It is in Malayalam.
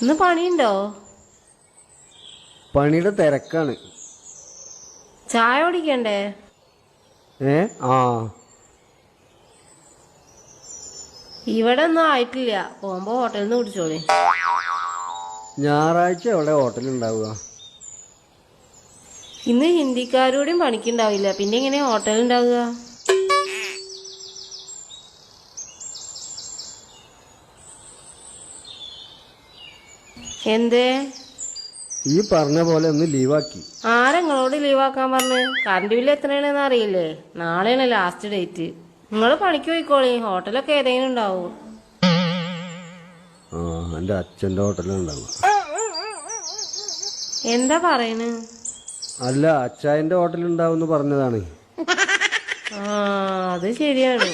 ഇന്ന് പണിയുണ്ടോ? പണിയുടെ തിരക്കാണ്. ചായ കുടിക്കണ്ടേ? ആ ഇവിടെ ഒന്നും ആയിട്ടില്ല. പോകുമ്പോ ഹോട്ടലിൽ നിന്ന് കുടിച്ചോളി. ഞായറാഴ്ച എവിടെ ഹോട്ടൽ ഉണ്ടാവുക? ഇന്ന് ഹിന്ദിക്കാരോടും പണിക്കുണ്ടാവില്ല, പിന്നെ എങ്ങനെയാ ഹോട്ടൽ ഉണ്ടാവുക? എന്തേ? ഈ പറഞ്ഞ പോലെ ഒന്ന് ലീവാക്കി. ആരെങ്ങളോട് ലീവാക്കാൻ പറഞ്ഞു? കറണ്ട് ബില്ല് എത്രയാണെന്ന് അറിയില്ലേ? നാളെയാണ് ലാസ്റ്റ് ഡേറ്റ്. നിങ്ങൾ പണിക്ക് പോയിക്കോളി, ഹോട്ടലൊക്കെ ഏതെങ്കിലും ഉണ്ടാവും. ആ എൻ്റെ അച്ഛൻ്റെ ഹോട്ടലുണ്ടാവുക. എന്താ പറയണ്? അല്ല, അച്ചായൻ്റെ ഹോട്ടലുണ്ടാവും പറഞ്ഞതാണ്. ആ അത് ശരിയാണ്.